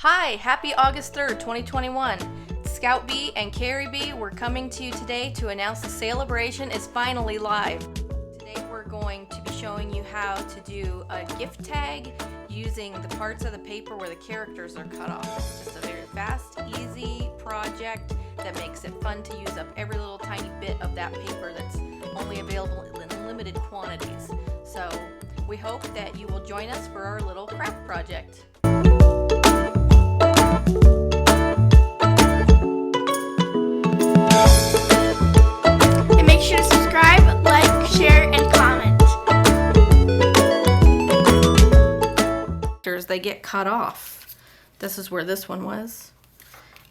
Hi, happy August 3rd, 2021. Scout Bee and Carrie Bee, we're coming to you today to announce the celebration is finally live. Today we're going to be showing you how to do a gift tag using the parts of the paper where the characters are cut off. It's just a very fast, easy project that makes it fun to use up every little tiny bit of that paper that's only available in limited quantities. So we hope that you will join us for our little craft project. And make sure to subscribe, like, share, and comment. They get cut off. This is where this one was.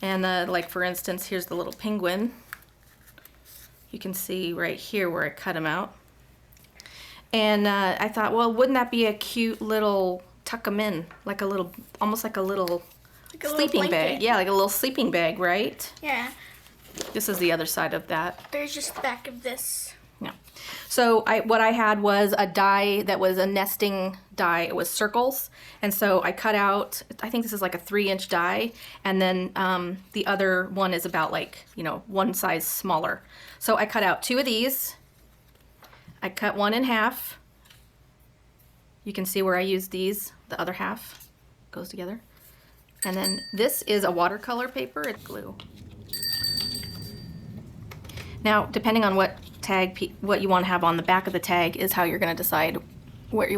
And like for instance, here's the little penguin. You can see right here where I cut him out. And I thought, well, wouldn't that be a cute little tuck 'em in, like a little, almost like a little sleeping bag. Yeah, like a little sleeping bag, right? Yeah. This is the other side of that. There's just the back of this. Yeah. So what I had was a die that was a nesting die. It was circles. And so I cut out, I think this is like a 3-inch die. And then the other one is about like, one size smaller. So I cut out 2 of these. I cut one in half. You can see where I used these. The other half goes together. And then this is a watercolor paper. It's glue. Now, depending on what what you want to have on the back of the tag is how you're going to decide what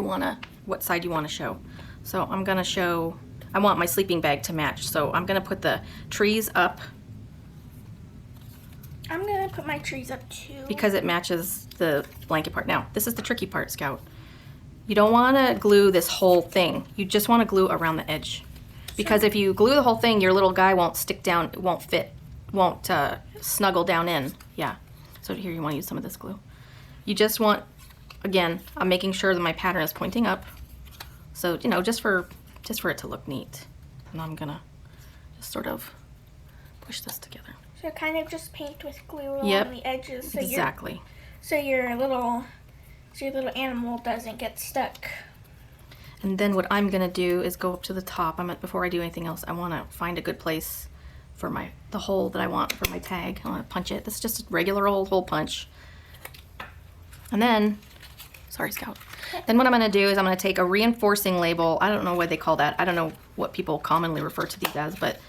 side you want to show. So I'm going to show, I want my sleeping bag to match. So I'm going to put the trees up. I'm going to put my trees up too. Because it matches the blanket part. Now, this is the tricky part, Scout. You don't want to glue this whole thing. You just want to glue around the edge. Because if you glue the whole thing, your little guy won't stick down, it won't fit, won't snuggle down in. Yeah. So here you want to use some of this glue. You just want, again, I'm making sure that my pattern is pointing up. So, just for it to look neat. And I'm gonna just sort of push this together. So kind of just paint with glue along the edges. So exactly. So your little animal doesn't get stuck. And then what I'm gonna do is go up to the top. Before I do anything else, I want to find a good place for the hole that I want for my tag. I want to punch it. This is just a regular old hole punch. And then, sorry Scout. Then what I'm going to do is I'm going to take a reinforcing label. I don't know what they call that. I don't know what people commonly refer to these as, but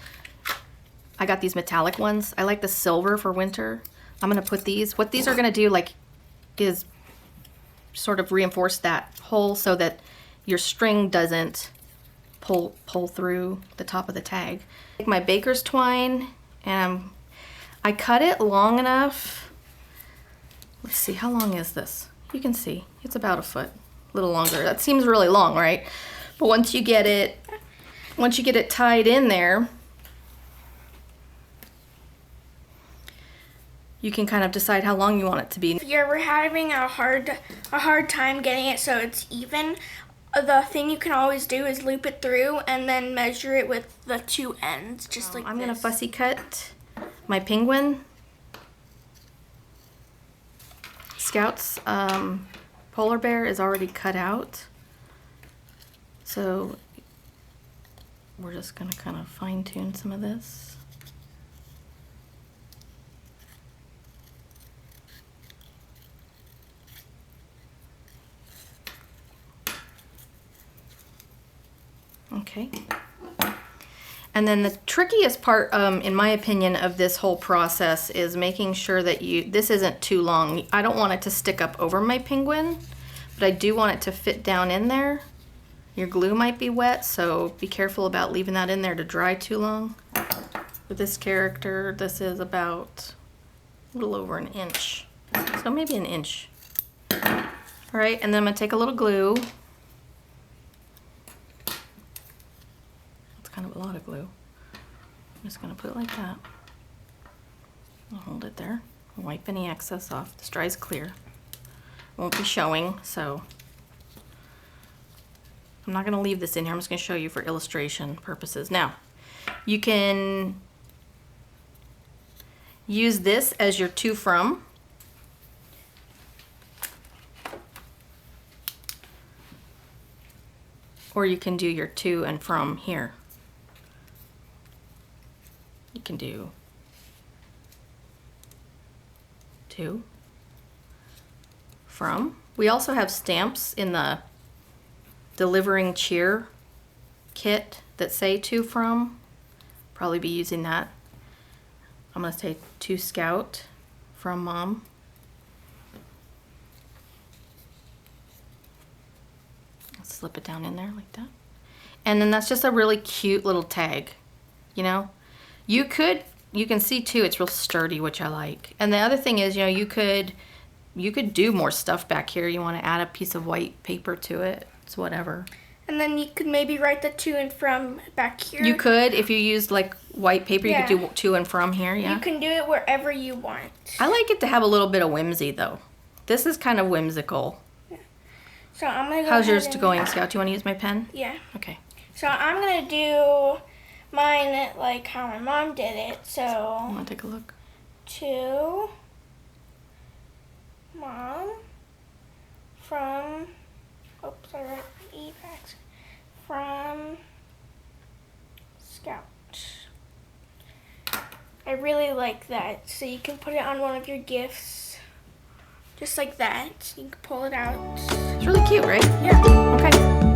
I got these metallic ones. I like the silver for winter. I'm going to put these. What these are going to do is sort of reinforce that hole so that your string doesn't pull through the top of the tag. Take my baker's twine and I cut it long enough. Let's see, how long is this? You can see it's about 1 foot, a little longer. That seems really long, right? But once you get it tied in there, you can kind of decide how long you want it to be. If you're ever having a hard time getting it so it's even, the thing you can always do is loop it through and then measure it with the 2 ends, just like this. I'm going to fussy cut my penguin. Scout's polar bear is already cut out. So we're just going to kind of fine tune some of this. Okay. And then the trickiest part, in my opinion, of this whole process is making sure that this isn't too long. I don't want it to stick up over my penguin, but I do want it to fit down in there. Your glue might be wet, so be careful about leaving that in there to dry too long. With this character, this is about a little over 1 inch. So maybe 1 inch. All right, and then I'm gonna take a little glue. Kind of a lot of glue. I'm just going to put it like that. I'll hold it there. Wipe any excess off. This dries clear. Won't be showing, so I'm not going to leave this in here. I'm just going to show you for illustration purposes. Now, you can use this as your to from. Or you can do your to and from here. You can do 2 from. We also have stamps in the Delivering Cheer kit that say 2 from. Probably be using that. I'm gonna say 2 Scout from Mom. Slip it down in there like that. And then that's just a really cute little tag, you know? You can see too, it's real sturdy, which I like. And the other thing is, you know, you could do more stuff back here. You want to add a piece of white paper to it. It's whatever. And then you could maybe write the to and from back here. You could, if you used like white paper, you could do to and from here, yeah. You can do it wherever you want. I like it to have a little bit of whimsy though. This is kind of whimsical. So I'm gonna go How's ahead yours and, going, Scout? Do you want to use my pen? Yeah. Okay. So I'm gonna do mine like how my mom did it. I So want to take a look. to Mom from, oops, I wrote E back. From Scout. I really like that. So you can put it on one of your gifts. Just like that. You can pull it out. It's really cute, right? Yeah. Okay.